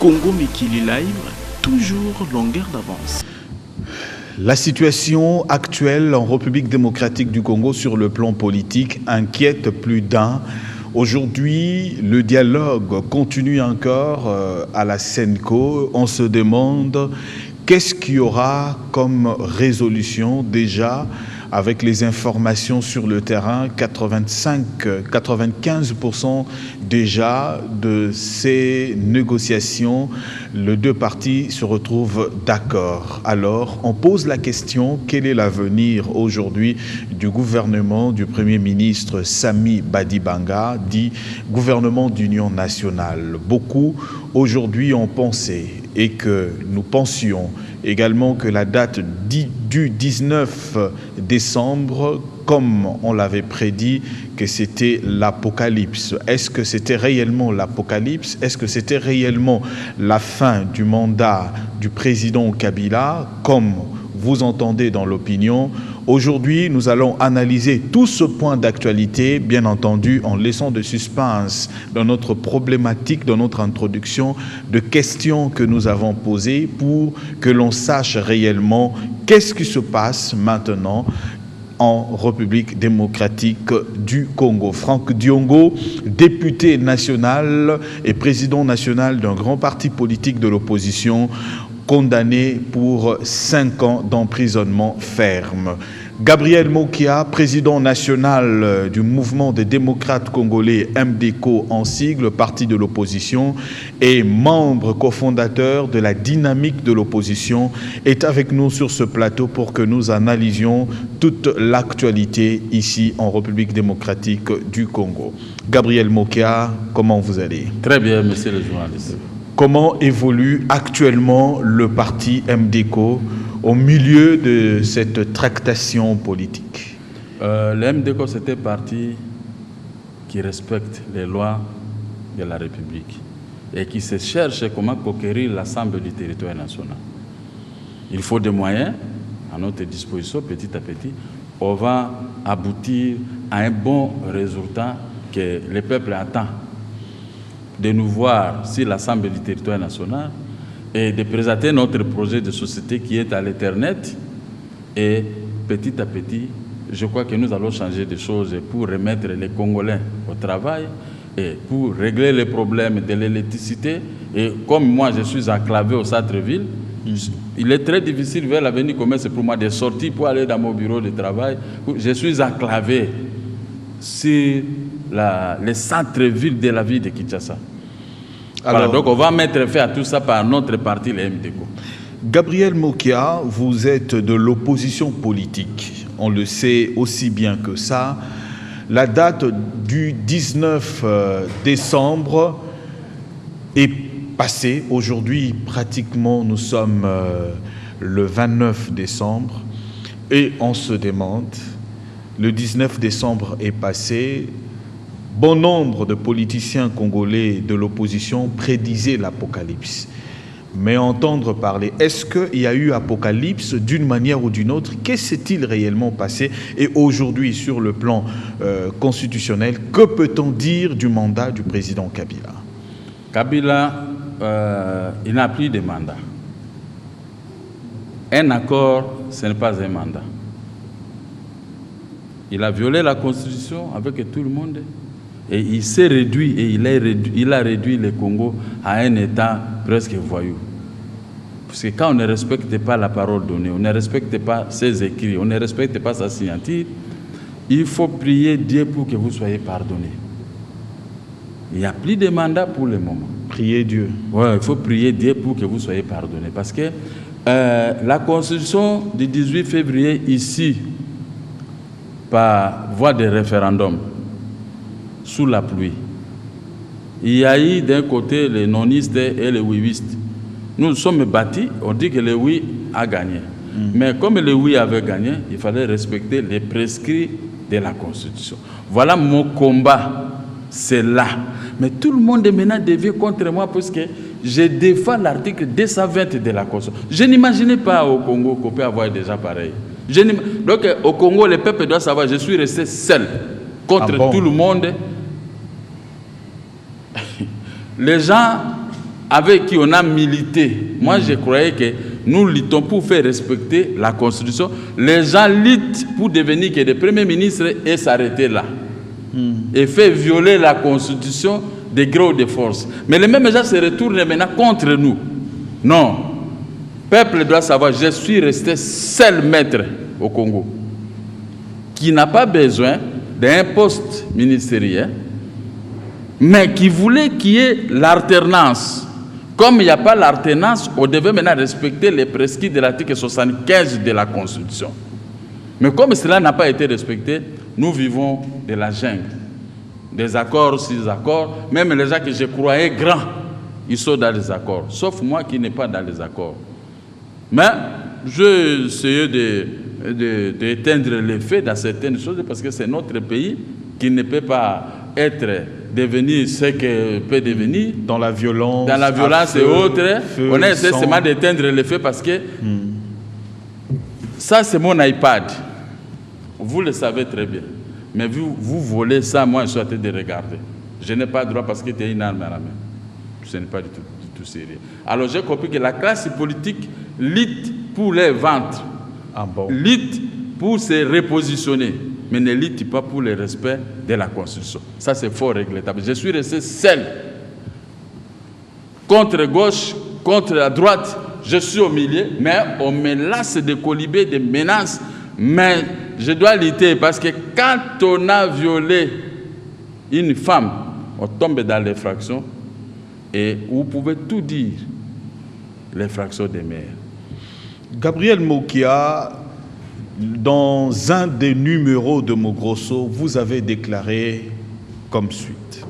Congo Mikili Live, toujours longueur d'avance. La situation actuelle en République démocratique du Congo sur le plan politique inquiète plus d'un. Aujourd'hui, le dialogue continue encore à la Senco. On se demande qu'est-ce qu'il y aura comme résolution déjà avec les informations sur le terrain. 95% déjà de ces négociations, les deux parties se retrouvent d'accord. Alors, on pose la question, quel est l'avenir aujourd'hui du gouvernement du Premier ministre Sami Badibanga, dit gouvernement d'union nationale? Beaucoup aujourd'hui ont pensé et que nous pensions également que la date du 19 décembre, comme on l'avait prédit, que c'était l'apocalypse. Est-ce que c'était réellement l'apocalypse? Est-ce que c'était réellement la fin du mandat du président Kabila, comme vous entendez dans l'opinion? Aujourd'hui, nous allons analyser tout ce point d'actualité, bien entendu, en laissant de suspense dans notre problématique, dans notre introduction, de questions que nous avons posées pour que l'on sache réellement qu'est-ce qui se passe maintenant en République démocratique du Congo. Franck Diongo, député national et président national d'un grand parti politique de l'opposition, condamné pour 5 ans d'emprisonnement ferme. Gabriel Mokia, président national du mouvement des démocrates congolais MDCO en sigle, parti de l'opposition, et membre cofondateur de la dynamique de l'opposition, est avec nous sur ce plateau pour que nous analysions toute l'actualité ici en République démocratique du Congo. Gabriel Mokia, comment vous allez? Très bien, monsieur le journaliste. Comment évolue actuellement le parti MDCO au milieu de cette tractation politique? Le MDCO, c'est un parti qui respecte les lois de la République et qui se cherche comment conquérir l'ensemble du territoire national. Il faut des moyens à notre disposition, petit à petit. On va aboutir à un bon résultat que le peuple attend, de nous voir sur l'ensemble du territoire national et de présenter notre projet de société qui est à l'Internet. Et petit à petit, je crois que nous allons changer des choses pour remettre les Congolais au travail et pour régler les problèmes de l'électricité. Et comme moi, je suis enclavé au centre-ville, il est très difficile vers l'avenir commerce pour moi de sortir pour aller dans mon bureau de travail. Je suis enclavé sur le centre-ville de la ville de Kinshasa. Voilà, donc on va mettre fin à tout ça par notre parti, le MDCO. Gabriel Mokia, vous êtes de l'opposition politique. On le sait aussi bien que ça. La date du 19 décembre est passée. Aujourd'hui, pratiquement, nous sommes le 29 décembre. Et on se demande, le 19 décembre est passé. Bon nombre de politiciens congolais de l'opposition prédisaient l'apocalypse. Mais entendre parler, est-ce qu'il y a eu apocalypse d'une manière ou d'une autre? Qu'est-ce qui s'est-il réellement passé? Et aujourd'hui, sur le plan constitutionnel, que peut-on dire du mandat du président Kabila? Kabila, il n'a plus de mandat. Un accord, ce n'est pas un mandat. Il a violé la Constitution avec tout le monde. Et il s'est réduit et il a réduit le Congo à un État presque voyou. Parce que quand on ne respecte pas la parole donnée, on ne respecte pas ses écrits, on ne respecte pas sa signature, il faut prier Dieu pour que vous soyez pardonné. Il n'y a plus de mandat pour le moment. Prier Dieu. Oui, il faut prier Dieu pour que vous soyez pardonné. Parce que la Constitution du 18 février, ici, par voie de référendum, sous la pluie, il y a eu d'un côté les nonistes et les ouïistes. Nous sommes bâtis, on dit que le oui a gagné. Mais comme le oui avait gagné, il fallait respecter les prescrits de la Constitution. Voilà mon combat, c'est là. Mais tout le monde est maintenant devient contre moi parce que je défends l'article 220 de la Constitution. Je n'imaginais pas au Congo qu'on peut avoir déjà pareil. Donc au Congo, le peuple doit savoir, je suis resté seul contre tout le monde. Les gens avec qui on a milité. Moi, je croyais que nous luttons pour faire respecter la Constitution. Les gens luttent pour devenir que des premiers ministres et s'arrêter là. Et faire violer la Constitution de gré ou de force. Mais les mêmes gens se retournent maintenant contre nous. Non. Le peuple doit savoir, je suis resté seul maître au Congo, qui n'a pas besoin d'un poste ministériel, mais qui voulait qu'il y ait l'alternance. Comme il n'y a pas l'alternance, on devait maintenant respecter les prescrits de l'article 75 de la Constitution. Mais comme cela n'a pas été respecté, nous vivons de la jungle. Des accords, 6 accords, même les gens que je croyais grands, ils sont dans les accords, sauf moi qui n'ai pas dans les accords. Mais je essayé d'éteindre l'effet dans certaines choses parce que c'est notre pays qui ne peut pas devenir ce que peut devenir. Dans la violence. Dans la violence et autres. On a essayé seulement d'éteindre l'effet parce que ça c'est mon iPad. Vous le savez très bien. Mais vous volez ça, moi je suis en train de regarder. Je n'ai pas le droit parce que tu as une arme à la main. Ce n'est pas du tout sérieux. Alors j'ai compris que la classe politique lutte pour les ventres, lutte pour se repositionner, mais ne lutte pas pour le respect de la Constitution. Ça c'est fort regrettable. Je suis resté seul. Contre gauche, contre la droite, je suis au milieu, mais on me lasse de colibés, de menaces. Mais je dois lutter parce que quand on a violé une femme, on tombe dans l'infraction et vous pouvez tout dire, l'infraction des mères. Gabriel Mokia, dans un des numéros de Mogrosso, vous avez déclaré comme suite.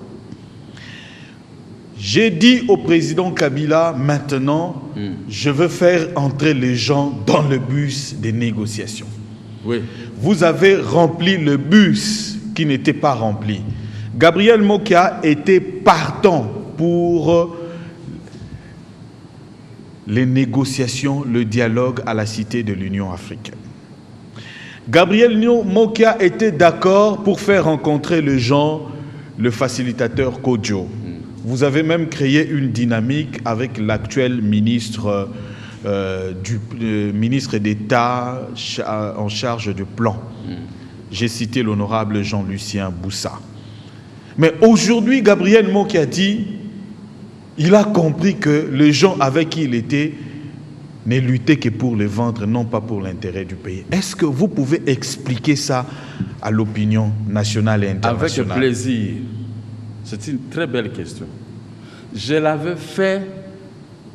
J'ai dit au président Kabila, maintenant, je veux faire entrer les gens dans le bus des négociations. Oui. Vous avez rempli le bus qui n'était pas rempli. Gabriel Mokia était partant pour les négociations, le dialogue à la Cité de l'Union africaine. Gabriel Mokia était d'accord pour faire rencontrer les gens, le facilitateur Kodjo. Vous avez même créé une dynamique avec l'actuel ministre ministre d'État en charge du plan. J'ai cité l'honorable Jean-Lucien Boussa. Mais aujourd'hui, Gabriel Mokia dit, il a compris que les gens avec qui il était ne luttaient que pour le ventre, non pas pour l'intérêt du pays. Est-ce que vous pouvez expliquer ça à l'opinion nationale et internationale? Avec plaisir. C'est une très belle question. Je l'avais fait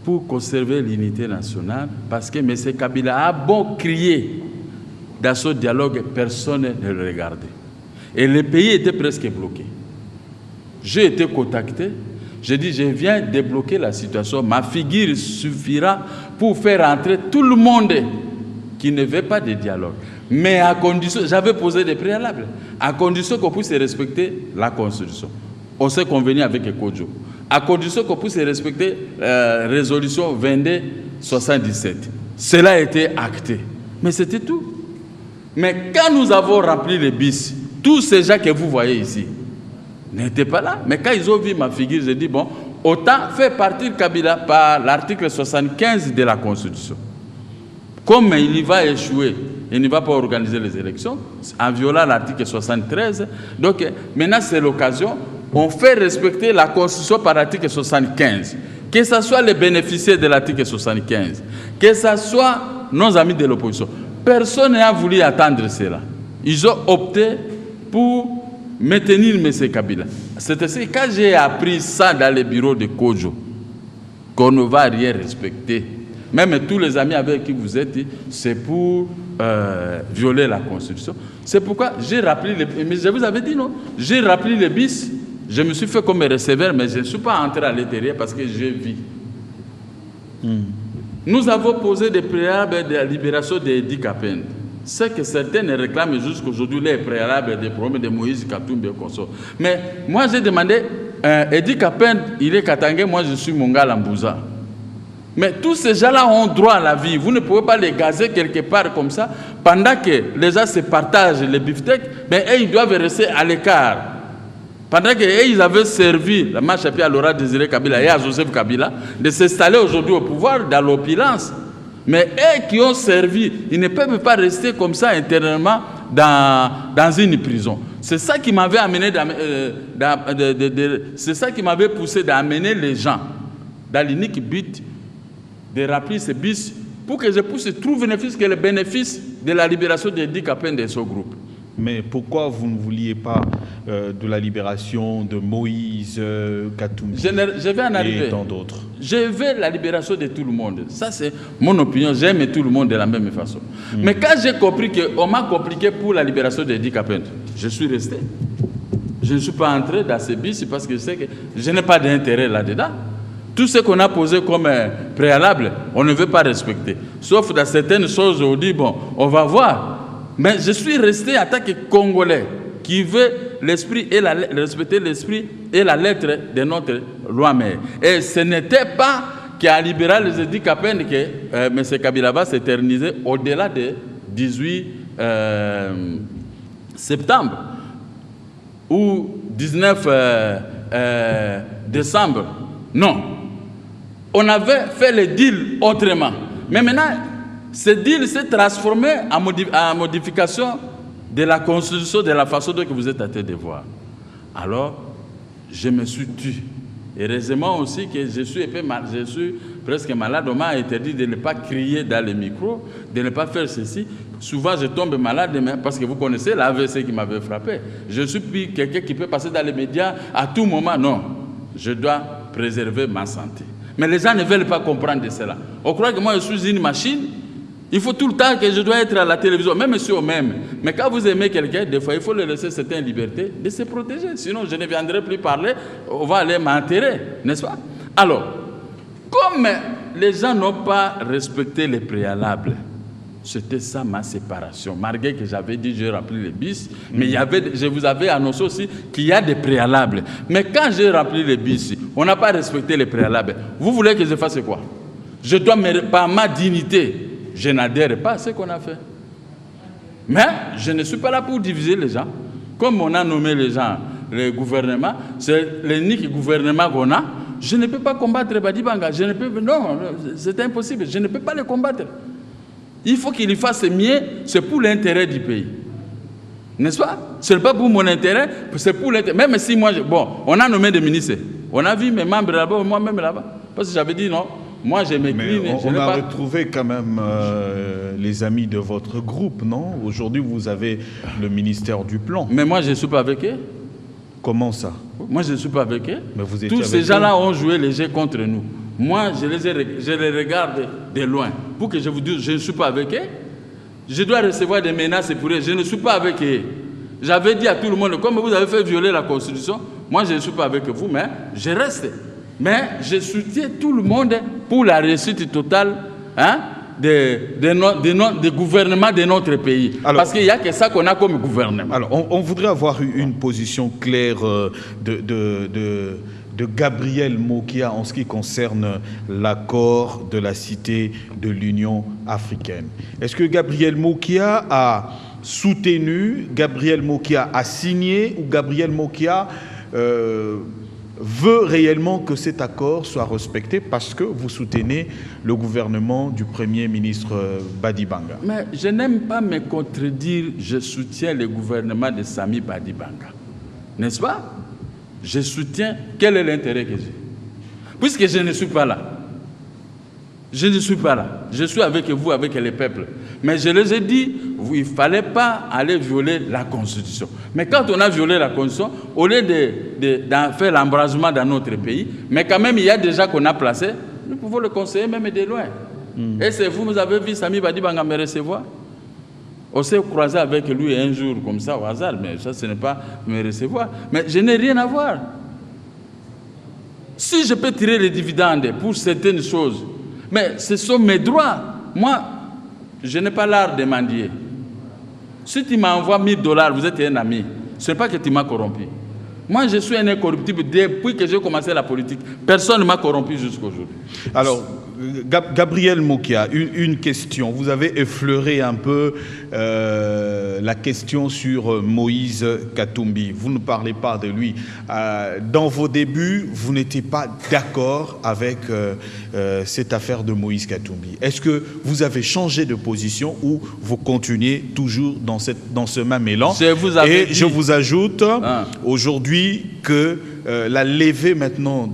pour conserver l'unité nationale parce que M. Kabila a beau crier dans ce dialogue, personne ne le regardait. Et le pays était presque bloqué. J'ai été contacté, j'ai dit je viens débloquer la situation, ma figure suffira pour faire entrer tout le monde qui ne veut pas de dialogue. Mais à condition, j'avais posé des préalables, à condition qu'on puisse respecter la Constitution. On s'est convenu avec Kodjo. À condition qu'on puisse respecter la résolution 2277. Cela a été acté. Mais c'était tout. Mais quand nous avons rempli les bis, tous ces gens que vous voyez ici n'étaient pas là. Mais quand ils ont vu ma figure, j'ai dit, bon, autant faire partir Kabila par l'article 75 de la Constitution. Comme il va échouer, il ne va pas organiser les élections, en violant l'article 73. Donc maintenant, c'est l'occasion. On fait respecter la Constitution par l'article 75. Que ce soit les bénéficiaires de l'article 75, que ce soit nos amis de l'opposition. Personne n'a voulu attendre cela. Ils ont opté pour maintenir M. Kabila. C'est quand j'ai appris ça dans les bureaux de Kodjo, qu'on ne va rien respecter. Même tous les amis avec qui vous êtes, c'est pour violer la Constitution. C'est pourquoi j'ai rappelé les... Mais je vous avais dit non. J'ai rappelé les bis. Je me suis fait comme receveur, mais je ne suis pas entré à l'intérieur parce que j'ai vu. Nous avons posé des préalables de la libération d'Edi Kapende. C'est que certains réclament jusqu'aujourd'hui les préalables des problèmes de Moïse Katumbi et consorts. Mais moi j'ai demandé, Edi Kapende, il est Katangé, moi je suis Mongala Mbouza. Mais tous ces gens-là ont droit à la vie. Vous ne pouvez pas les gazer quelque part comme ça, pendant que les gens se partagent les beefsteaks, mais eux, ils doivent rester à l'écart. Pendant qu'ils avaient servi la marche à pied à Laurent Désiré Kabila et à Joseph Kabila de s'installer aujourd'hui au pouvoir dans l'opulence. Mais eux qui ont servi, ils ne peuvent pas rester comme ça intérieurement dans une prison. C'est ça qui m'avait amené, c'est ça qui m'avait poussé d'amener les gens dans l'unique but de remplir ce bus pour que je puisse trouver le bénéfice de la libération des 10 capins de ce groupe. Mais pourquoi vous ne vouliez pas de la libération de Moïse Katumbi je vais en arriver. Et tant d'autres? Je veux la libération de tout le monde. Ça, c'est mon opinion. J'aime tout le monde de la même façon. Mais quand j'ai compris qu'on m'a compliqué pour la libération des 10 capins, je suis resté. Je ne suis pas entré dans ce bus parce que je sais que je n'ai pas d'intérêt là-dedans. Tout ce qu'on a posé comme préalable, on ne veut pas respecter. Sauf dans certaines choses, on dit, bon, on va voir. Mais je suis resté en tant que Congolais qui veut respecter l'esprit et la lettre de notre loi mère. Et ce n'était pas qu'à libérer les 10 capins que M. Kabila va s'éterniser au-delà de 18 septembre ou 19 décembre. Non. On avait fait le deal autrement. Mais maintenant, ce deal s'est transformé en modification de la Constitution, de la façon dont vous êtes à train de voir. Alors, je me suis tué. Heureusement aussi que je suis presque malade. On m'a interdit de ne pas crier dans le micro, de ne pas faire ceci. Souvent, je tombe malade parce que vous connaissez l'AVC qui m'avait frappé. Je suis plus quelqu'un qui peut passer dans les médias à tout moment. Non, je dois préserver ma santé. Mais les gens ne veulent pas comprendre de cela. On croit que moi, je suis une machine. Il faut tout le temps que je dois être à la télévision, même sur même. Mais quand vous aimez quelqu'un, des fois, il faut lui laisser certaines libertés de se protéger. Sinon, je ne viendrai plus parler, on va aller m'enterrer, n'est-ce pas? Alors, comme les gens n'ont pas respecté les préalables, c'était ça ma séparation. Malgré que j'avais dit, j'ai rempli les bis, mais je vous avais annoncé aussi qu'il y a des préalables. Mais quand j'ai rempli les bis, on n'a pas respecté les préalables. Vous voulez que je fasse quoi? Je dois, par ma dignité, je n'adhère pas à ce qu'on a fait. Mais je ne suis pas là pour diviser les gens. Comme on a nommé les gens, le gouvernement, c'est l'unique gouvernement qu'on a. Je ne peux pas combattre Badibanga. Non, c'est impossible. Je ne peux pas le combattre. Il faut qu'il y fasse mieux. C'est pour l'intérêt du pays. N'est-ce pas? Ce n'est pas pour mon intérêt, c'est pour l'intérêt. Même si moi, on a nommé des ministres. On a vu mes membres là-bas, moi-même là-bas. Parce que j'avais dit non. Moi, je m'incline. On a retrouvé quand même les amis de votre groupe, non? Aujourd'hui, vous avez le ministère du Plan. Mais moi, je ne suis pas avec eux. Comment ça? Moi, je ne suis pas avec eux. Mais vous étiez Tous ces avec gens-là ont joué les jeux contre nous. Moi, je les regarde de loin. Pour que je vous dise, je ne suis pas avec eux. Je dois recevoir des menaces pour eux. Je ne suis pas avec eux. J'avais dit à tout le monde, comme vous avez fait violer la Constitution, moi, je ne suis pas avec vous, mais je reste. Mais je soutiens tout le monde pour la réussite totale des gouvernements de notre pays. Alors, parce qu'il n'y a que ça qu'on a comme gouvernement. Alors, on voudrait avoir une position claire de Gabriel Mokia en ce qui concerne l'accord de la Cité de l'Union africaine. Est-ce que Gabriel Mokia a soutenu, Gabriel Mokia a signé ou Gabriel Mokia veut réellement que cet accord soit respecté parce que vous soutenez le gouvernement du Premier ministre Badibanga? Mais je n'aime pas me contredire, je soutiens le gouvernement de Sami Badibanga. N'est-ce pas? Je soutiens, quel est l'intérêt que j'ai? Puisque je ne suis pas là. Je ne suis pas là. Je suis avec vous, avec les peuples. Mais je les ai dit, il ne fallait pas aller violer la Constitution. Mais quand on a violé la Constitution, au lieu d'en faire l'embrasement dans notre pays, mais quand même, il y a des gens qu'on a placés, nous pouvons le conseiller même de loin. Et c'est vous avez vu Sami Badibanga me recevoir? On s'est croisé avec lui un jour comme ça au hasard, mais ça, ce n'est pas me recevoir. Mais je n'ai rien à voir. Si je peux tirer les dividendes pour certaines choses, mais ce sont mes droits. Moi, je n'ai pas l'art de mendier. Si tu m'envoies $1000, vous êtes un ami. Ce n'est pas que tu m'as corrompu. Moi, je suis un incorruptible depuis que j'ai commencé la politique. Personne ne m'a corrompu jusqu'à aujourd'hui. Alors, Gabriel Mokia, une question. Vous avez effleuré un peu la question sur Moïse Katumbi. Vous ne parlez pas de lui. Dans vos débuts, vous n'étiez pas d'accord avec cette affaire de Moïse Katumbi. Est-ce que vous avez changé de position ou vous continuez toujours dans ce même élan? Je vous ajoute aujourd'hui que la levée maintenant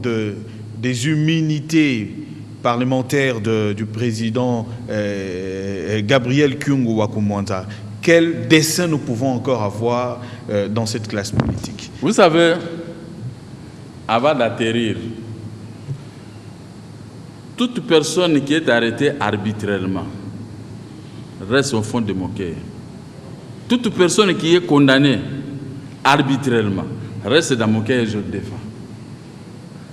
des immunités parlementaires du président Gabriel Kyungu Wakumwanta, quel dessein nous pouvons encore avoir dans cette classe politique? Vous savez, avant d'atterrir, toute personne qui est arrêtée arbitrairement reste au fond de mon cœur. Toute personne qui est condamnée arbitrairement reste dans mon cœur et je le défends.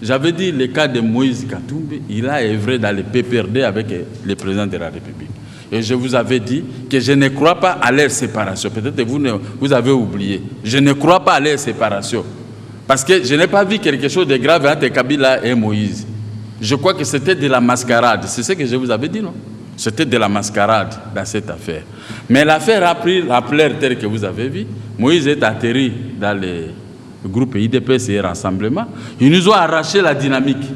J'avais dit le cas de Moïse Katumbi, il a œuvré dans le PPRD avec le président de la République. Et je vous avais dit que je ne crois pas à leur séparation. Peut-être que vous avez oublié. Je ne crois pas à leur séparation. Parce que je n'ai pas vu quelque chose de grave entre Kabila et Moïse. Je crois que c'était de la mascarade. C'est ce que je vous avais dit, non? C'était de la mascarade dans cette affaire. Mais l'affaire a pris l'ampleur telle que vous avez vu. Moïse est atterri dans le groupe IDPS et Rassemblement. Ils nous ont arraché la dynamique.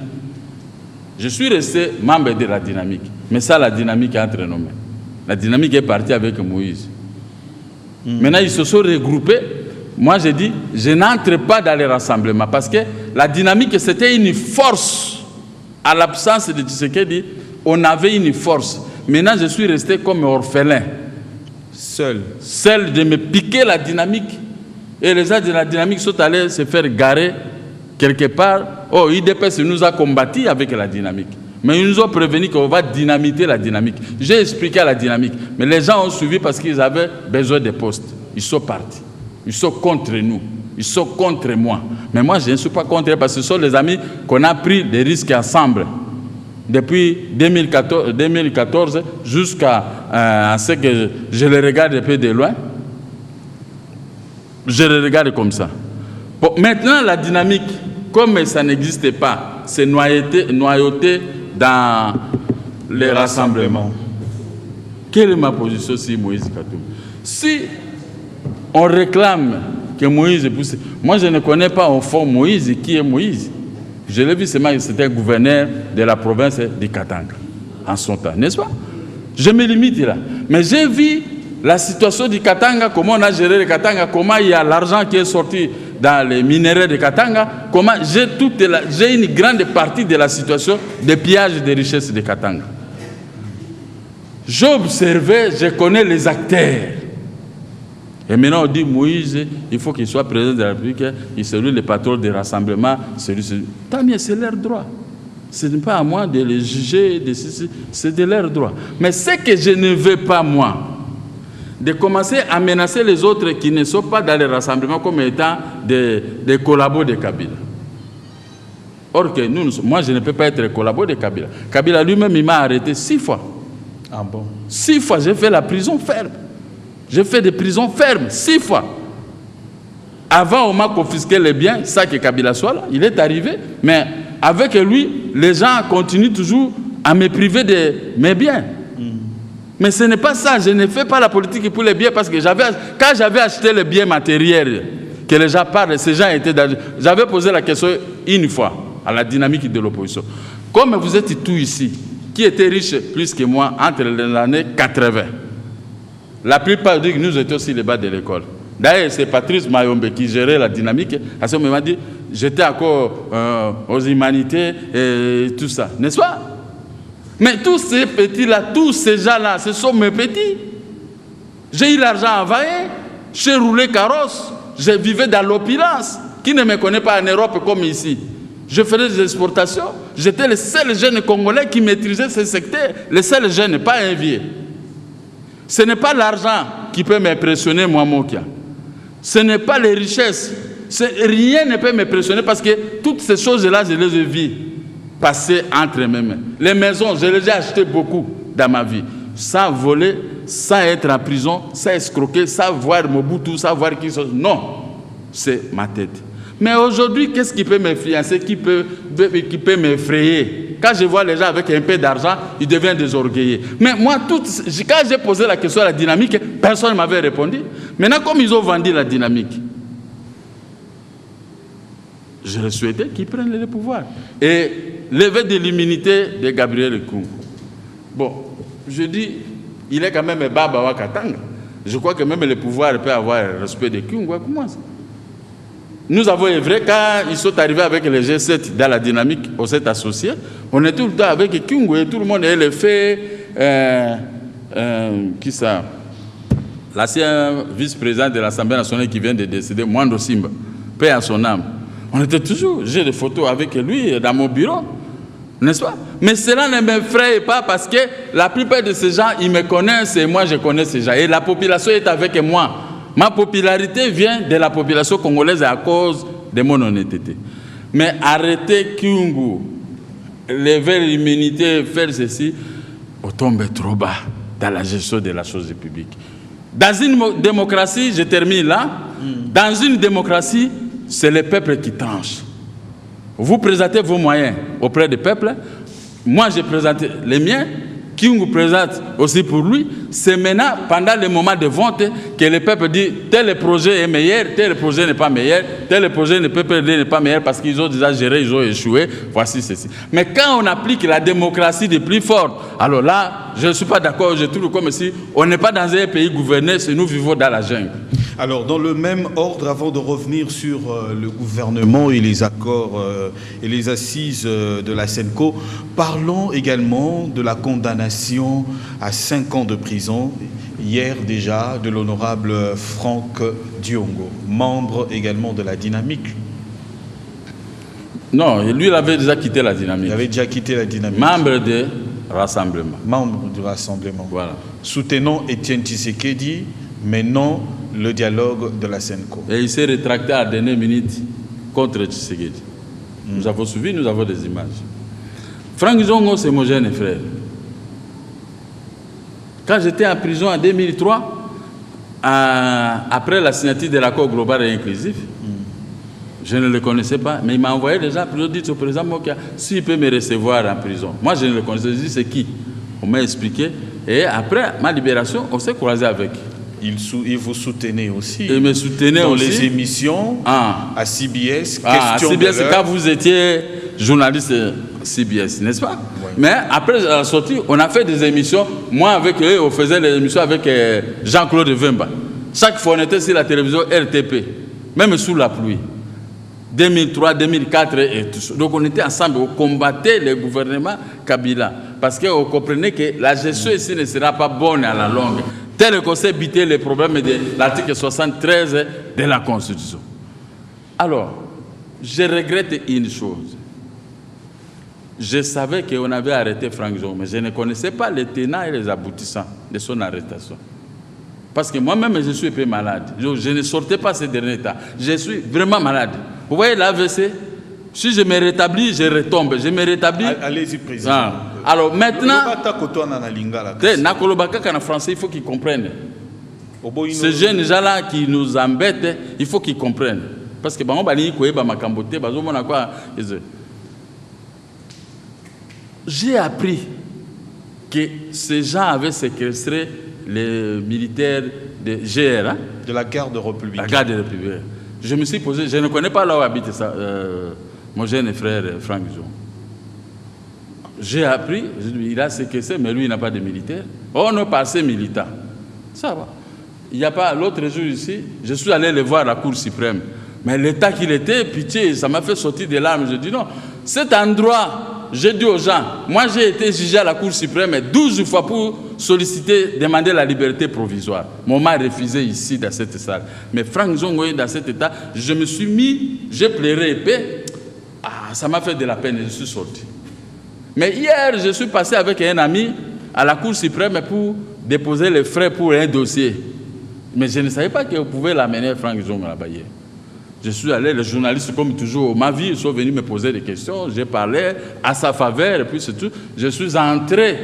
Je suis resté membre de la dynamique. Mais ça, la dynamique est entre nos mains. La dynamique est partie avec Moïse. Maintenant, ils se sont regroupés. Moi, j'ai dit, je n'entre pas dans les rassemblements parce que la dynamique, c'était une force. À l'absence de Tshisekedi, on avait une force. Maintenant, je suis resté comme orphelin. Seul de me piquer la dynamique. Et les gens de la dynamique sont allés se faire garer quelque part. Oh, IDPS nous a combattu avec la dynamique. Mais ils nous ont prévenu qu'on va dynamiter la dynamique. J'ai expliqué la dynamique. Mais les gens ont suivi parce qu'ils avaient besoin de postes. Ils sont partis. Ils sont contre nous. Ils sont contre moi. Mais moi, je ne suis pas contre eux parce que ce sont les amis qu'on a pris des risques ensemble. Depuis 2014 jusqu'à ce que je les regarde un peu de loin. Je les regarde comme ça. Bon, maintenant, la dynamique, comme ça n'existe pas, c'est noyauté dans les rassemblements. Quelle est ma position sur Moïse Katumbi? Si on réclame que Moïse est poussé, moi je ne connais pas au fond Moïse. Qui est Moïse? Je l'ai vu seulement, c'était gouverneur de la province de Katanga en son temps, n'est-ce pas? Je me limite là. Mais j'ai vu la situation du Katanga, comment on a géré le Katanga, comment il y a l'argent qui est sorti dans les minéraux de Katanga, comment j'ai une grande partie de la situation de pillage des richesses de Katanga. J'ai observé, je connais les acteurs. Et maintenant on dit Moïse, il faut qu'il soit président de la République, il c'est lui le patron des rassemblements, tant mieux, c'est leur droit. Ce n'est pas à moi de les juger, c'est de leur droit. Mais ce que je ne veux pas, moi, de commencer à menacer les autres qui ne sont pas dans les rassemblements comme étant des collabos de Kabila. Or que moi, je ne peux pas être collabo de Kabila. Kabila lui-même, il m'a arrêté 6 fois. Ah bon? 6 fois, j'ai fait la prison ferme. J'ai fait des prisons fermes, 6 fois. Avant, on m'a confisqué les biens, ça que Kabila soit là, il est arrivé. Mais avec lui, les gens continuent toujours à me priver de mes biens. Mais ce n'est pas ça, je ne fais pas la politique pour les biens parce que quand j'avais acheté les biens matériels, que les gens parlent, ces gens étaient dans... J'avais posé la question une fois à la dynamique de l'opposition. Comme vous êtes tous ici, qui étaient riches plus que moi entre les années 80, la plupart disent que nous étions aussi les bas de l'école. D'ailleurs, c'est Patrice Mayombe qui gérait la dynamique. À ce moment, il m'a dit, j'étais encore aux humanités et tout ça. N'est-ce pas? Mais tous ces petits-là, tous ces gens-là, ce sont mes petits. J'ai eu l'argent envahi, j'ai roulé carrosse, je vivais dans l'opulence. Qui ne me connaît pas en Europe comme ici? Je faisais des exportations. J'étais le seul jeune Congolais qui maîtrisait ce secteur. Le seul jeune, pas un vieux. Ce n'est pas l'argent qui peut m'impressionner, moi, Mokia. Ce n'est pas les richesses. Rien ne peut m'impressionner parce que toutes ces choses-là, je les ai vues passer entre mes mains. Les maisons, je les ai achetées beaucoup dans ma vie. Sans voler, sans être en prison, sans escroquer, sans voir Mobutu, sans voir qui soit. Non, c'est ma tête. Mais aujourd'hui, qu'est-ce qui peut m'influencer, qui peut m'effrayer quand je vois les gens avec un peu d'argent, ils deviennent désorgueillés. Mais moi, quand j'ai posé la question à la dynamique, personne ne m'avait répondu. Maintenant, comme ils ont vendu la dynamique, je souhaitais qu'ils prennent le pouvoir. Et lever de l'immunité de Gabriel Kungu. Bon, je dis, il est quand même Baba Wakatanga. Je crois que même le pouvoir peut avoir le respect de Kungu. Comment ça? Nous avons œuvré quand ils sont arrivés avec les G7 dans la dynamique, on s'est associés. On est tout le temps avec Kungu et tout le monde est le fait. Qui ça? L'ancien vice-président de l'Assemblée nationale qui vient de décéder, Mwando Simba, paix à son âme. On était toujours, j'ai des photos avec lui dans mon bureau, n'est-ce pas? Mais cela ne m'effraie pas parce que la plupart de ces gens, ils me connaissent et moi je connais ces gens. Et la population est avec moi. Ma popularité vient de la population congolaise à cause de mon honnêteté. Mais arrêter Kungu, lever l'immunité, faire ceci, on tombe trop bas dans la gestion de la chose publique. Dans une démocratie, je termine là, dans une démocratie, c'est le peuple qui tranche. Vous présentez vos moyens auprès du peuple. Moi, je présente les miens. Kungu présente aussi pour lui. C'est maintenant, pendant le moment de vote, que le peuple dit tel projet est meilleur, tel projet n'est pas meilleur, tel projet n'est pas meilleur parce qu'ils ont déjà géré, ils ont échoué. Voici ceci. Mais quand on applique la démocratie de plus fort, alors là, je ne suis pas d'accord. Je trouve comme si on n'est pas dans un pays gouverné, c'est nous vivons dans la jungle. Alors, dans le même ordre, avant de revenir sur le gouvernement et les accords et les assises de la SENCO, parlons également de la condamnation à 5 ans de prison, hier déjà, de l'honorable Franck Diongo, membre également de la Dynamique. Non, lui, il avait déjà quitté la Dynamique. Il avait déjà quitté la Dynamique. Membre du Rassemblement. Membre du Rassemblement. Voilà. Soutenant Étienne Tshisekedi, mais non le dialogue de la SENCO. Et il s'est rétracté à la dernière minute contre Tshisekedi. Nous avons suivi, nous avons des images. Franck Zongo, c'est mon jeune frère. Quand j'étais en prison en 2003, après la signature de l'accord global et inclusif, je ne le connaissais pas, mais il m'a envoyé déjà, il dit au président Mokia, s'il peut me recevoir en prison. Moi, je ne le connaissais pas, je dis c'est qui? On m'a expliqué. Et après ma libération, on s'est croisé avec. Il vous soutenait aussi. Il me soutenait dans aussi. Les émissions à CBS. À CBS, quand vous étiez journaliste CBS, n'est-ce pas? Oui. Mais après la sortie, on a fait des émissions. Moi, avec eux, on faisait les émissions avec Jean-Claude Vemba. Chaque fois, on était sur la télévision RTP, même sous la pluie. 2003, 2004 et tout ça. Donc, on était ensemble, on combattait le gouvernement Kabila. Parce qu'on comprenait que la gestion ici ne sera pas bonne à la longue. Tel qu'on sait éviter les problèmes de l'article 73 de la Constitution. Alors, je regrette une chose. Je savais qu'on avait arrêté Franck Zongo, mais je ne connaissais pas les tenants et les aboutissants de son arrestation. Parce que moi-même, je suis un peu malade. Je ne sortais pas ces derniers temps. Je suis vraiment malade. Vous voyez l'AVC? Si je me rétablis, je retombe. Je me rétablis. Allez-y, président. Alors maintenant, en français, il faut qu'ils comprennent. Ces jeunes gens-là qui nous embêtent, il faut qu'ils comprennent. Parce que j'ai appris que ces gens avaient séquestré les militaires de GR. Hein? De la garde républicaine. La garde républicaine. Je me suis posé, je ne connais pas là où habite ça, mon jeune frère Franck Zongo. J'ai appris, il a séquestré, mais lui, il n'a pas de militaire. On est passé militant. Ça va. Il n'y a pas, l'autre jour ici, je suis allé le voir à la Cour suprême. Mais l'état qu'il était, pitié, ça m'a fait sortir des larmes. Je dis non, cet endroit, j'ai dit aux gens, moi j'ai été jugé à la Cour suprême 12 fois pour solliciter, demander la liberté provisoire. Mon m'a refusé ici, dans cette salle. Mais Franck Zongo est dans cet état, je me suis mis, j'ai pleuré épais. Ça m'a fait de la peine et je suis sorti. Mais hier, je suis passé avec un ami à la Cour suprême pour déposer les frais pour un dossier. Mais je ne savais pas que vous pouvez l'amener Franck Zongo là-bas hier. Je suis allé, les journalistes, comme toujours, ma vie, ils sont venus me poser des questions. J'ai parlé à sa faveur, et puis c'est tout. Je suis entré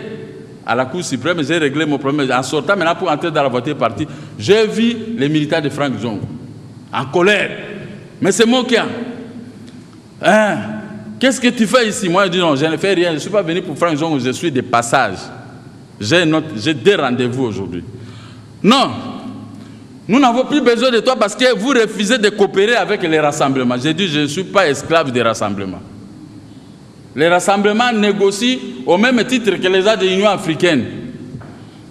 à la Cour suprême, j'ai réglé mon problème. En sortant maintenant pour entrer dans la voiture partie, j'ai vu les militaires de Franck Zongo en colère. Mais c'est mon cas. qu'est-ce que tu fais ici? Moi, je dis non, je ne fais rien. Je ne suis pas venu pour Franck Zongo, je suis de passage. J'ai 2 rendez-vous aujourd'hui. Non, nous n'avons plus besoin de toi parce que vous refusez de coopérer avec les rassemblements. J'ai dit, je ne suis pas esclave des rassemblements. Les rassemblements négocient au même titre que les gens de l'Union africaine.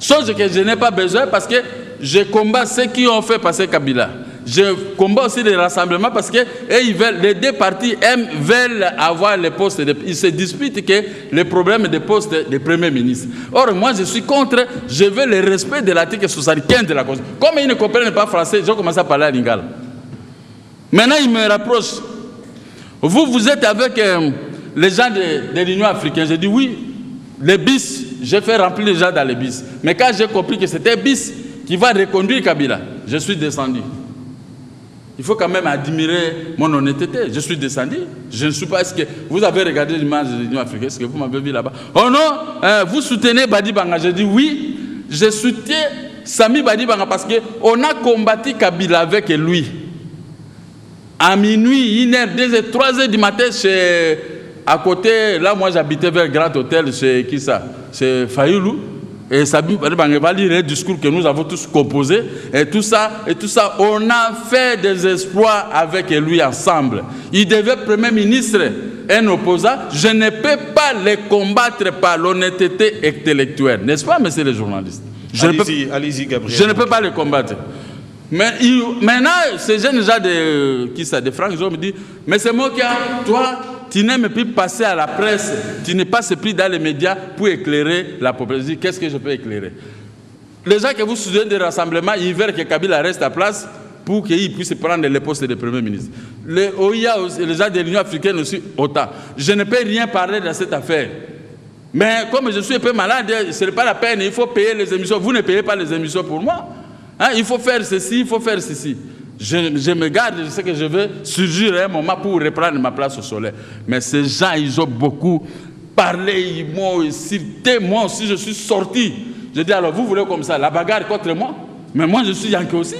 Chose que je n'ai pas besoin parce que je combats ceux qui ont fait passer Kabila. Je combats aussi les rassemblements parce que les 2 partis veulent avoir les postes. Ils se disputent que le problème des postes de Premier ministre. Or, moi, je suis contre, je veux le respect de l'article 75 de la Constitution. Comme ils ne comprennent pas français, je commence à parler à Lingala. Maintenant, ils me rapprochent. Vous êtes avec les gens de l'Union africaine. J'ai dit oui, les bis, j'ai fait remplir les gens dans les bis. Mais quand j'ai compris que c'était bis qui va reconduire Kabila, je suis descendu. Il faut quand même admirer mon honnêteté. Je suis descendu. Je ne suis pas... Est-ce que vous avez regardé l'image de l'Union africaine? Est-ce que vous m'avez vu là-bas? Oh non, vous soutenez Badi Banga. Je dis oui, je soutiens Sami Badi Banga parce qu'on a combattu Kabila avec lui. À minuit, 1h, 2h, 3h du matin, à côté, là moi j'habitais vers le Grand Hôtel, chez qui ça? C'est Fayoulou. Et Sami Badi Banga va lire un discours que nous avons tous composé. Et tout ça, on a fait des exploits avec lui ensemble. Il devait Premier ministre, un opposant. Je ne peux pas les combattre par l'honnêteté intellectuelle. N'est-ce pas, messieurs les journalistes? Allez-y, Gabriel. Je ne peux pas les combattre. Mais maintenant, ces jeunes gens de Franck Zongo me disent, mais c'est moi qui toi, tu n'aimes plus passer à la presse, tu ne passes plus dans les médias pour éclairer la population. Qu'est-ce que je peux éclairer? Les gens que vous soutenez des rassemblements, ils veulent que Kabila reste à place pour qu'il puisse prendre les postes de Premier ministre. Les OIA, les gens de l'Union africaine aussi, autant. Je ne peux rien parler de cette affaire. Mais comme je suis un peu malade, ce n'est pas la peine, il faut payer les émissions. Vous ne payez pas les émissions pour moi. Hein, il faut faire ceci, il faut faire ceci. Je me garde, je sais que je vais surgir à un moment pour reprendre ma place au soleil. Mais ces gens, ils ont beaucoup parlé, ils m'ont insulté. Moi aussi, je suis sorti. Je dis alors, vous voulez comme ça, la bagarre contre moi? Mais moi, je suis Yankee aussi.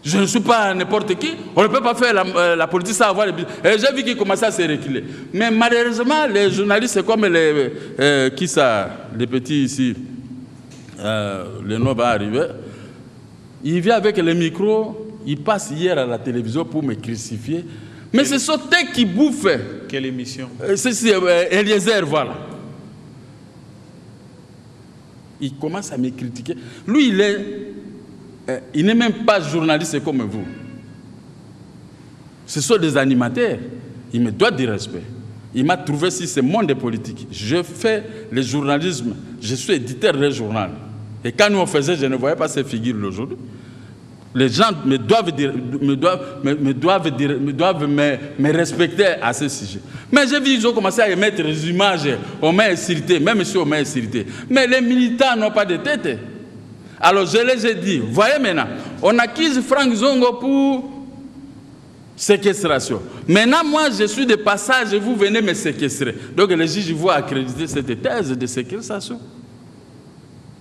Je ne suis pas n'importe qui. On ne peut pas faire la politique sans avoir les... Et j'ai vu qu'ils commençaient à se reculer. Mais malheureusement, les journalistes, c'est comme les petits ici, le nom va arriver. Il vient avec le micro, il passe hier à la télévision pour me crucifier. Mais c'est Sauté qui bouffe. Quelle émission? C'est Eliezer, voilà. Il commence à me critiquer. Lui, il n'est même pas journaliste comme vous. Ce sont des animateurs. Il me doit du respect. Il m'a trouvé si c'est monde politique. Je fais le journalisme. Je suis éditeur de journal. Et quand nous on faisait, je ne voyais pas ces figures aujourd'hui. Les gens me doivent me respecter à ce sujet. Mais j'ai vu qu'ils ont commencé à émettre des images, on m'a insulté, même si on m'a insulté. Mais les militants n'ont pas de tête. Alors je les ai dit, voyez maintenant, on accuse Franck Zongo pour séquestration. Maintenant, moi, je suis de passage et vous venez me séquestrer. Donc les juges vont accréditer cette thèse de séquestration.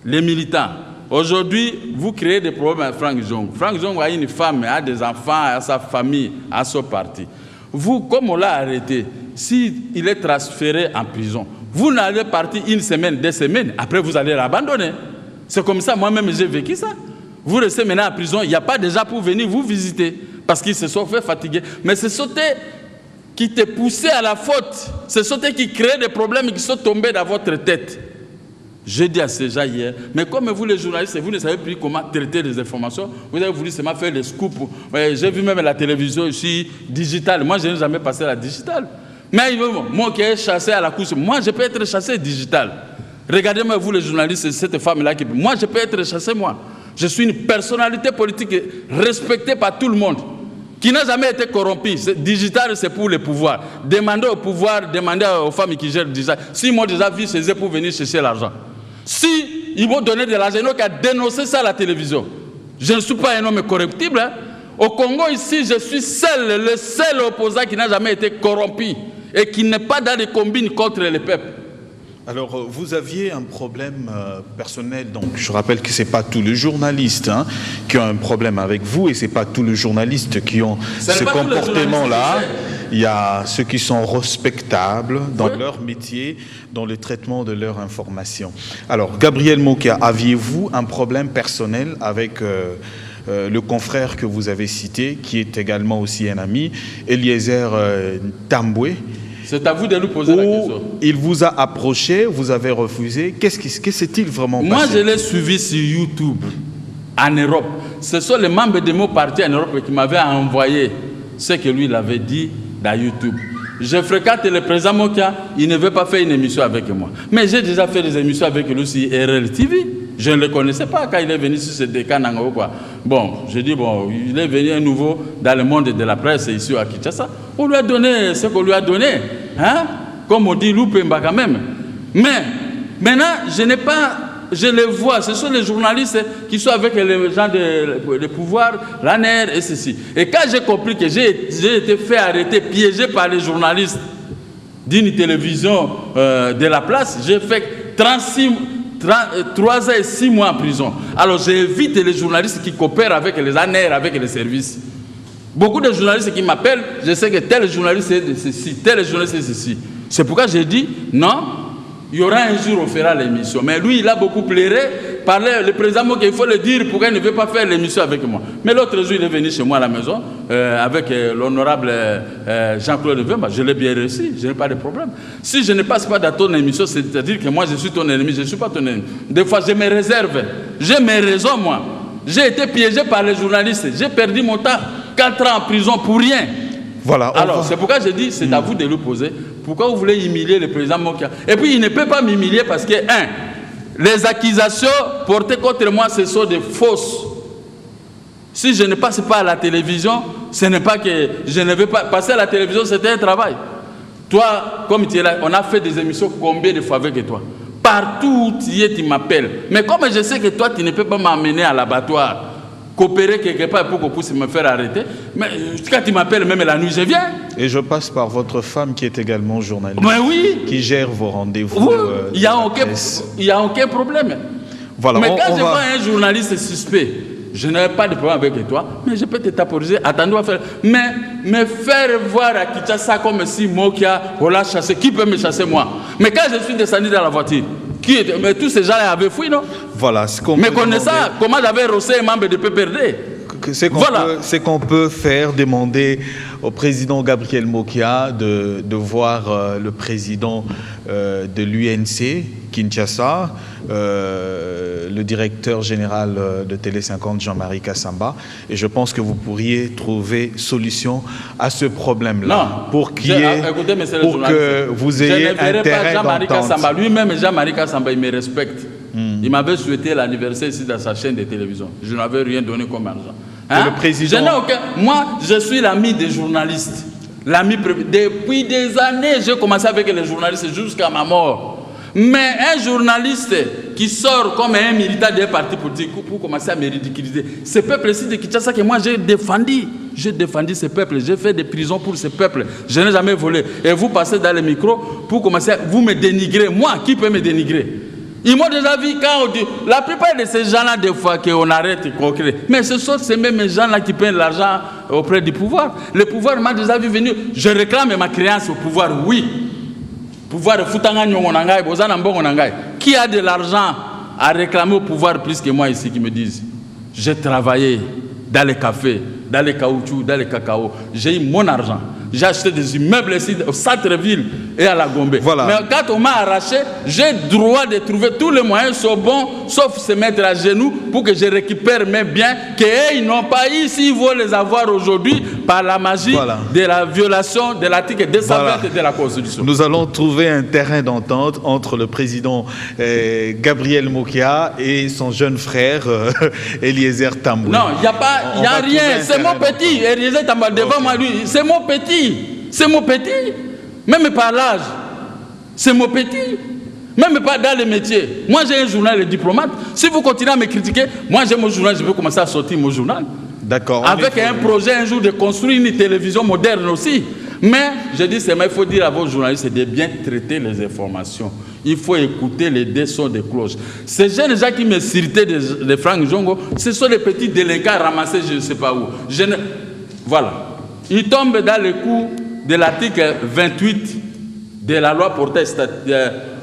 Les militants. Aujourd'hui, vous créez des problèmes à Franck Zongo. Franck Zongo a une femme, a des enfants, a sa famille, a son parti. Vous, comme on l'a arrêté, s'il est transféré en prison, vous n'allez partir 1 semaine, 2 semaines, après vous allez l'abandonner. C'est comme ça, moi-même, j'ai vécu ça. Vous restez maintenant en prison, il n'y a pas déjà pour venir vous visiter, parce qu'ils se sont fait fatiguer. Mais c'est Sauté qui te poussé à la faute. C'est Sauté qui crée des problèmes qui sont tombés dans votre tête. J'ai dit à ces gens hier, mais comme vous les journalistes, vous ne savez plus comment traiter les informations, vous avez voulu seulement faire les scoops. J'ai vu même la télévision ici, digitale. Moi, je n'ai jamais passé à la digitale. Mais moi qui ai chassé à la course, moi, je peux être chassé digital. Regardez-moi, vous les journalistes, cette femme-là, moi, je peux être chassé, moi. Je suis une personnalité politique respectée par tout le monde, qui n'a jamais été corrompue. Digital, c'est pour le pouvoir. Demandez au pouvoir, demandez aux femmes qui gèrent le digital. Si moi, déjà vu chez eux pour venir chercher l'argent. Si ils vont donner de l'argent, ils ont dénoncer ça à la télévision. Je ne suis pas un homme corruptible. Hein. Au Congo, ici, je suis le seul opposant qui n'a jamais été corrompu et qui n'est pas dans les combines contre le peuple. Alors, vous aviez un problème personnel, donc je rappelle que ce n'est pas tous les journalistes qui ont un problème avec vous et ce n'est pas tous les journalistes qui ont ce comportement-là. Il y a ceux qui sont respectables dans leur métier, dans le traitement de leur information. Alors, Gabriel Mokia, aviez-vous un problème personnel avec le confrère que vous avez cité, qui est également aussi un ami, Eliezer Tamboué? C'est à vous de lui poser la question. Il vous a approché, vous avez refusé. Qu'est-ce qui s'est-il vraiment passé? Moi, je l'ai suivi sur YouTube, en Europe. Ce sont les membres de mon parti en Europe qui m'avaient envoyé ce que lui il avait dit dans YouTube. Je fréquente le président Mokia, il ne veut pas faire une émission avec moi. Mais j'ai déjà fait des émissions avec lui sur RL TV. Je ne le connaissais pas quand il est venu sur ce décan. Bon, je dis, bon, il est venu à nouveau dans le monde de la presse ici à Kinshasa. On lui a donné ce qu'on lui a donné. Hein? Comme on dit, Loupemba quand même. Mais maintenant, je les vois, ce sont les journalistes qui sont avec les gens de pouvoir, l'ANER et ceci. Et quand j'ai compris que j'ai été fait arrêter, piégé par les journalistes d'une télévision de la place, j'ai fait 3 ans et 6 mois en prison. Alors j'évite les journalistes qui coopèrent avec les ANER, avec les services. Beaucoup de journalistes qui m'appellent, je sais que tel journaliste est de ceci, tel journaliste est de ceci. C'est pourquoi j'ai dit, non, il y aura un jour, on fera l'émission. Mais lui, il a beaucoup pleuré, parlait, le président Mokia, il faut le dire, pourquoi il ne veut pas faire l'émission avec moi. Mais l'autre jour, il est venu chez moi à la maison, avec l'honorable Jean-Claude Vemba. Je l'ai bien reçu, je n'ai pas de problème. Si je ne passe pas dans ton émission, c'est-à-dire que moi, je suis ton ennemi, je ne suis pas ton ennemi. Des fois, je me réserve, j'ai mes raisons, moi. J'ai été piégé par les journalistes, j'ai perdu mon temps, 4 ans en prison pour rien. Voilà, alors, c'est pourquoi je dis, c'est à vous de le poser. Pourquoi vous voulez humilier le président Mokia? Et puis, il ne peut pas m'humilier parce que, les accusations portées contre moi, ce sont des fausses. Si je ne passe pas à la télévision, ce n'est pas que je ne veux pas passer à la télévision, c'était un travail. Toi, comme tu es là, on a fait des émissions combien de fois avec toi? Partout où tu es, tu m'appelles. Mais comme je sais que toi, tu ne peux pas m'amener à l'abattoir, coopérer quelque part pour qu'on puisse me faire arrêter. Mais quand tu m'appelles, même la nuit, je viens. Et je passe par votre femme qui est également journaliste. Mais oui. Qui gère vos rendez-vous. Oui, il n'y a aucun problème. Voilà, mais quand je vois un journaliste suspect, je n'ai pas de problème avec toi, mais je peux te taporiser, attends-toi à faire. Mais me faire voir à Kinshasa comme si Mokia, on l'a chassé. Qui peut me chasser, moi? Mais quand je suis descendu dans la voiture, mais tous ces gens-là avaient fui, non? Voilà, ce qu'on mais connaissant comment j'avais rossé un membre de PPRD. C'est qu'on peut faire demander au président Gabriel Mokia de voir le président de l'UNC, Kinshasa, le directeur général de Télé 50, Jean-Marie Kassamba, et je pense que vous pourriez trouver solution à ce problème-là. Pour que vous ayez un terrain d'entente. Lui-même, Jean-Marie Kassamba, il me respecte. Il m'avait souhaité l'anniversaire ici dans sa chaîne de télévision. Je n'avais rien donné comme argent. Le président... Moi, je suis l'ami des journalistes. Depuis des années, j'ai commencé avec les journalistes jusqu'à ma mort. Mais un journaliste qui sort comme un militant d'un parti politique pour commencer à me ridiculiser, ce peuple-ci de Kinshasa que moi j'ai défendu ce peuple, j'ai fait des prisons pour ce peuple, je n'ai jamais volé. Et vous passez dans le micro pour commencer, vous me dénigrez. Moi, qui peut me dénigrer? Ils m'ont déjà vu quand on dit, la plupart de ces gens-là, des fois, qu'on arrête de concret. Mais ce sont ces mêmes gens-là qui prennent l'argent auprès du pouvoir. Le pouvoir m'a déjà vu venir. Je réclame ma créance au pouvoir, oui. Pouvoir de Futanga Nyongonangai, Bozana Mbongonangai. Qui a de l'argent à réclamer au pouvoir plus que moi ici qui me disent? J'ai travaillé dans les cafés, dans les caoutchoucs, dans les cacao. J'ai eu mon argent. J'ai acheté des immeubles ici au centre-ville et à la Gombe. Voilà. Mais quand on m'a arraché, j'ai droit de trouver tous les moyens sont bons, sauf se mettre à genoux pour que je récupère mes biens qu'ils n'ont pas eu s'ils vont les avoir aujourd'hui par la magie de la violation de l'article 220 de la Constitution. Nous allons trouver un terrain d'entente entre le président Gabriel Mokia et son jeune frère Eliezer Tamboué. Non, il n'y a rien. C'est mon petit. Eliezer Tamboué devant moi, lui, c'est mon petit. C'est mon petit, même par l'âge, c'est mon petit, même pas dans le métier. Moi j'ai un journal, le diplomate. Si vous continuez à me critiquer, moi j'ai mon journal, je vais commencer à sortir mon journal. D'accord. Avec un projet un jour de construire une télévision moderne aussi. Mais je dis, il faut dire à vos journalistes de bien traiter les informations. Il faut écouter les deux sons de cloche. Ces jeunes gens qui me citaient de Franck Jongo, ce sont des petits délinquants ramassés je ne sais pas où. Voilà. Ils tombent dans le coup de l'article 28 de la loi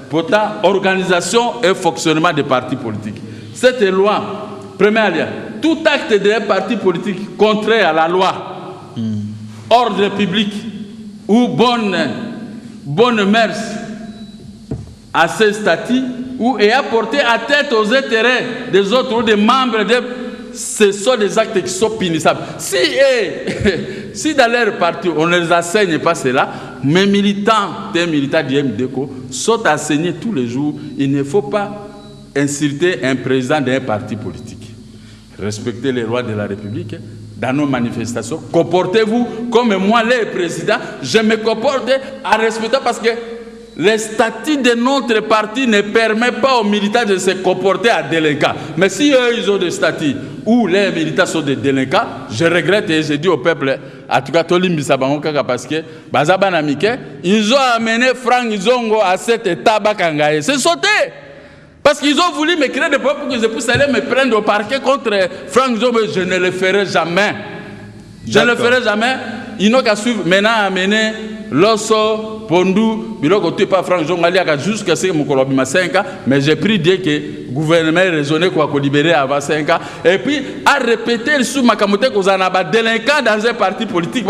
portant organisation et fonctionnement des partis politiques. Cette loi, première lien, tout acte d'un parti politique contraire à la loi, ordre public ou bonne mœurs à ce statut ou ayant porté atteinte aux intérêts des autres ou des membres ce sont des actes qui sont punissables. Si dans leur parti on ne les enseigne pas cela, mes militants du MDECO sont enseignés tous les jours. Il ne faut pas insulter un président d'un parti politique. Respectez les lois de la République. Dans nos manifestations, comportez-vous comme moi, le président. Je me comporte à respecter parce que le statut de notre parti ne permet pas aux militants de se comporter à délinquants. Mais si eux, ils ont des statuts où les militants sont des délinquants, je regrette et je dis au peuple, en tout cas, parce que ils ont amené Franck Zongo à cet état Bakangaye. C'est sauté. Parce qu'ils ont voulu me créer des problèmes pour que je puisse aller me prendre au parquet contre Franck Zongo. Je ne le ferai jamais. Je ne le ferai jamais. Ils n'ont qu'à suivre. Maintenant, amener Losso, Pondou, Biloko, tu pas Franck Zongo, jusqu'à ce que mon colobima 5 ans. Mais j'ai pris Dieu que le gouvernement est raisonné qu'on va libérer avant 5 ans. Et puis, à répéter sous Makamote qu'on a délinquant dans un parti politique.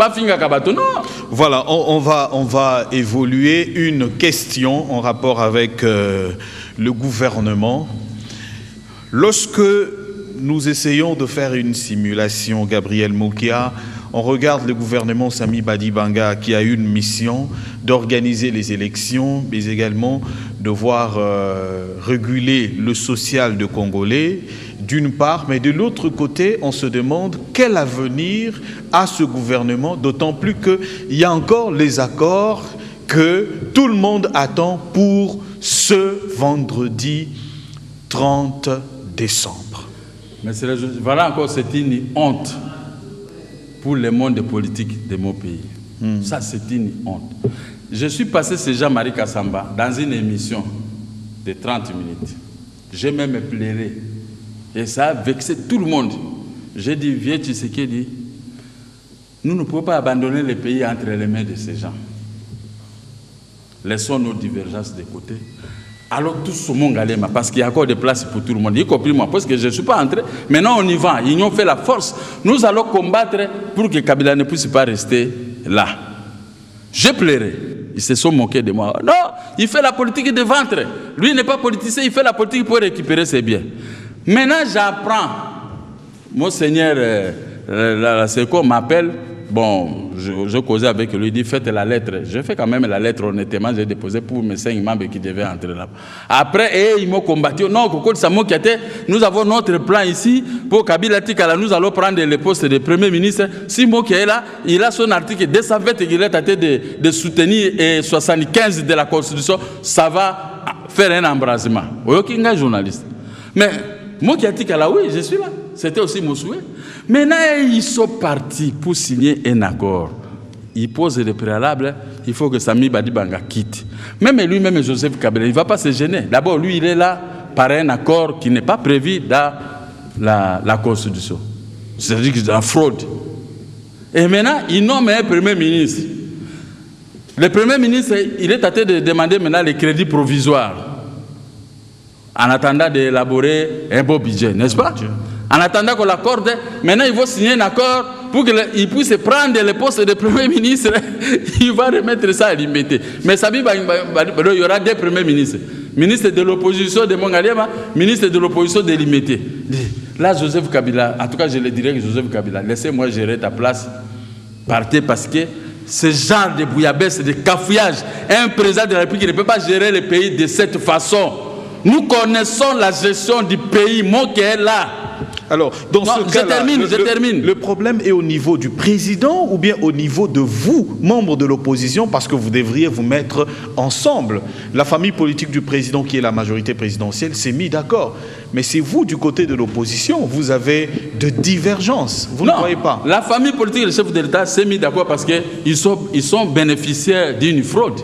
Voilà, on va évoluer une question en rapport avec le gouvernement. Lorsque nous essayons de faire une simulation, Gabriel Mokia, on regarde le gouvernement Sami Badibanga qui a eu une mission d'organiser les élections, mais également de voir réguler le social de Congolais, d'une part, mais de l'autre côté, on se demande quel avenir a ce gouvernement, d'autant plus qu'il y a encore les accords que tout le monde attend pour ce vendredi 30 décembre. Mais voilà encore, c'est une honte pour le monde politique de mon pays. Ça, c'est une honte. Je suis passé chez Jean-Marie Kassamba dans une émission de 30 minutes. J'ai même pleuré. Et ça a vexé tout le monde. J'ai dit, vieux Tshisekedi, nous ne pouvons pas abandonner le pays entre les mains de ces gens. Laissons nos divergences de côté. Alors tout ce monde allait, parce qu'il y a encore des places pour tout le monde, y compris moi, parce que je ne suis pas entré. Maintenant on y va, ils ont fait la force. Nous allons combattre pour que Kabila ne puisse pas rester là. J'ai pleuré. Ils se sont moqués de moi. Non, il fait la politique de ventre. Lui n'est pas politicien, il fait la politique pour récupérer ses biens. Maintenant j'apprends. Monseigneur la Seco m'appelle. Bon, je causais avec lui, il dit faites la lettre. Je fais quand même la lettre honnêtement, j'ai déposé pour mes 5 membres qui devaient entrer là. Après, ils m'ont combattu. Non, nous avons notre plan ici pour Kabila Tikala. Nous allons prendre le poste de Premier ministre. Si Moki est là, il a son article 220 qu'il est tenté de soutenir et 75 de la Constitution. Ça va faire un embrasement. Aucun gars journaliste. Mais Moki Tikala, oui, je suis là. C'était aussi mon souhait. Maintenant, ils sont partis pour signer un accord. Ils posent le préalable, il faut que Sami Badibanga quitte. Même lui-même, Joseph Kabila, il ne va pas se gêner. D'abord, lui, il est là par un accord qui n'est pas prévu dans la Constitution. C'est-à-dire que c'est la fraude. Et maintenant, il nomme un Premier ministre. Le Premier ministre, il est tenté de demander maintenant les crédits provisoires en attendant d'élaborer un beau budget, n'est-ce pas? En attendant qu'on l'accorde, maintenant il va signer un accord pour qu'il puisse prendre le poste de Premier ministre. Il va remettre ça à l'immédiat. Mais Sabi, il y aura deux Premiers ministres. Ministre de l'opposition de Mongaliema, ministre de l'opposition de l'immédiat. Là, Joseph Kabila, en tout cas je le dirais que Joseph Kabila, laissez-moi gérer ta place. Partez parce que ce genre de bouillabaisse, de cafouillage, un président de la République ne peut pas gérer le pays de cette façon. Nous connaissons la gestion du pays, mon qui est là. Alors, dans ce cas-là, je termine. Le problème est au niveau du président ou bien au niveau de vous, membres de l'opposition, parce que vous devriez vous mettre ensemble. La famille politique du président, qui est la majorité présidentielle, s'est mis d'accord. Mais c'est vous, du côté de l'opposition, vous avez de divergences. Vous ne croyez pas? La famille politique du chef de l'État s'est mis d'accord parce qu'ils sont bénéficiaires d'une fraude.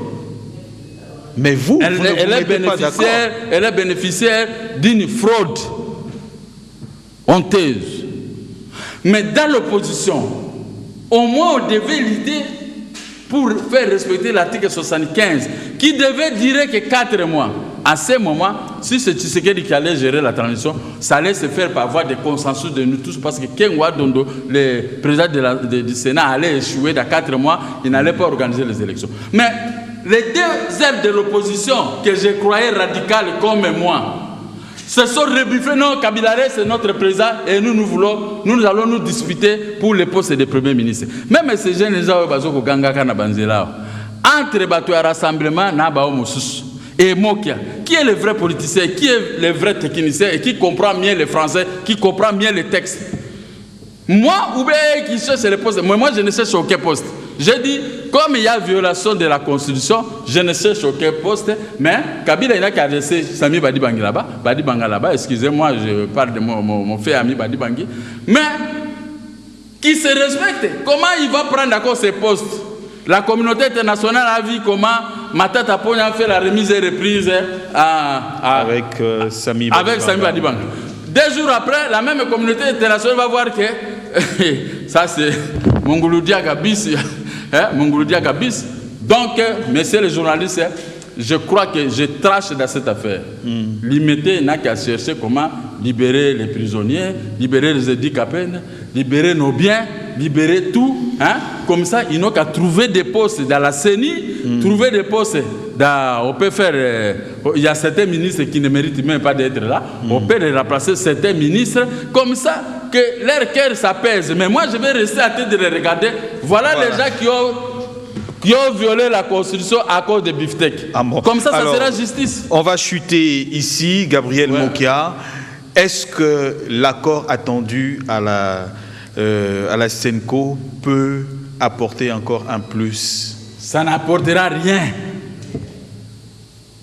Mais vous, elle est bénéficiaire d'une fraude honteuse. Mais dans l'opposition, au moins on devait l'idée pour faire respecter l'article 75, qui devait durer que 4 mois. À ce moment, si c'est Tshisekedi qui allait gérer la transition, ça allait se faire par voie de consensus de nous tous, parce que Ken Wadondo, le président du Sénat, allait échouer dans 4 mois, il n'allait pas organiser les élections. Mais les 2 ailes de l'opposition, que je croyais radicales comme moi, se sont rebuffés. Non, Kabila c'est notre président et nous allons nous disputer pour le poste de Premier ministre. Même ces jeunes, entre Bato et Rassemblement, et Mokia, qui est le vrai politicien, qui est le vrai technicien et qui comprend mieux le français, qui comprend mieux les textes. Moi, ou bien qui cherche le poste, moi je ne cherche aucun poste. J'ai dit, comme il y a violation de la Constitution, je ne cherche aucun poste, mais Kabila il a qu'à laisser Sami Badi Bangi là-bas, excusez-moi, je parle de mon fait ami Badi Bangi, mais qui se respecte. Comment il va prendre encore ces postes? La communauté internationale a vu comment Matata Pogna a fait la remise et reprise avec Sami Badi Bangi. 2 jours après, la même communauté internationale va voir que ça c'est Mongouloudia Gabis. Donc, messieurs les journalistes, je crois que je trache dans cette affaire. Limiter n'a qu'à chercher comment libérer les prisonniers, libérer les handicapés, libérer nos biens, libérer tout. Comme ça, ils n'ont qu'à trouver des postes dans la CENI, trouver des postes dans... On peut faire... il y a certains ministres qui ne méritent même pas d'être là. On peut les remplacer certains ministres. Comme ça, que leur cœur s'apaise. Mais moi, je vais rester à tête de les regarder. Voilà les gens qui ont violé la Constitution à cause de Biftec. Comme ça, ça sera justice. On va chuter ici, Gabriel Mokia. Est-ce que l'accord attendu à la Senco peut apporter encore un plus? Ça n'apportera rien.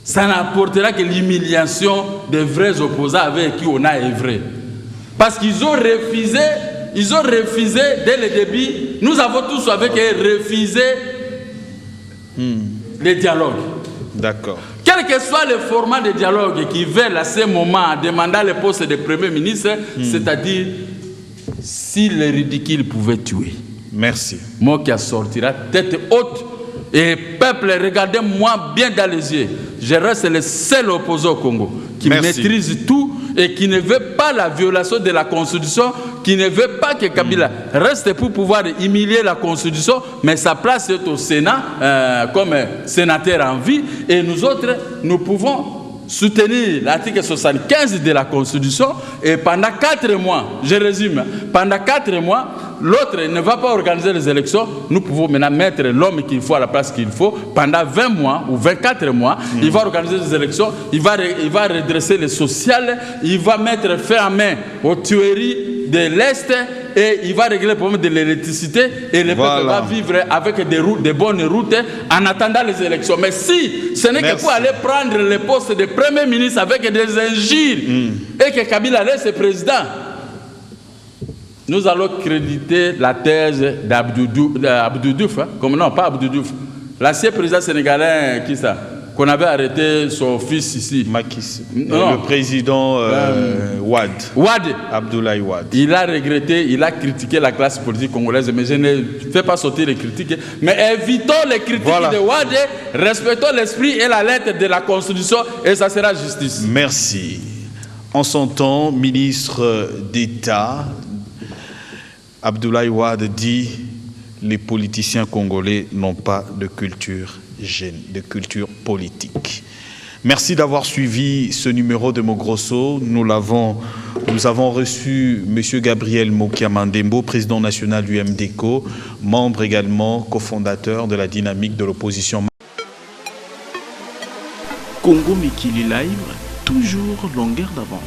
Ça n'apportera que l'humiliation des vrais opposants avec qui on a œuvré. Parce qu'ils ont refusé dès le début. Nous avons tous avec eux refusé les dialogues. D'accord. Quel que soit le format de dialogue qu'ils veulent à ce moment, demandant le poste de Premier ministre, c'est-à-dire si le ridicule pouvait tuer. Merci. Moi qui sortira tête haute et peuple, regardez-moi bien dans les yeux. Je reste le seul opposant au Congo qui maîtrise tout et qui ne veut pas la violation de la Constitution, qui ne veut pas que Kabila reste pour pouvoir humilier la Constitution, mais sa place est au Sénat comme sénateur en vie. Et nous autres, nous pouvons soutenir l'article 75 de la Constitution et pendant 4 mois, je résume, pendant 4 mois, l'autre ne va pas organiser les élections, nous pouvons maintenant mettre l'homme qu'il faut à la place qu'il faut, pendant 20 mois ou 24 mois, il va organiser les élections, il va redresser le social, il va mettre fin à main aux tueries de l'Est et il va régler le problème de l'électricité et le peuple va vivre avec des bonnes routes en attendant les élections. Mais si ce n'est que pour aller prendre le poste de Premier ministre avec des injures et que Kabila laisse le président, nous allons créditer la thèse d'Abdou Diouf, comme non, pas Abdou Diouf, l'ancien président sénégalais, qui ça, qu'on avait arrêté son fils ici. Le président Wade. Abdoulaye Wade. Il a regretté, il a critiqué la classe politique congolaise, mais je ne fais pas sortir les critiques. Mais évitons les critiques de Wade, respectons l'esprit et la lettre de la Constitution et ça sera justice. Merci. En son temps, ministre d'État, Abdoulaye Wade dit « Les politiciens congolais n'ont pas de culture de culture politique ». Merci d'avoir suivi ce numéro de Mogrosso. Nous avons reçu M. Gabriel Mokia Mandembo, président national du MDECO, membre également cofondateur de la dynamique de l'opposition. Congo Mikili Live, toujours longueur d'avance.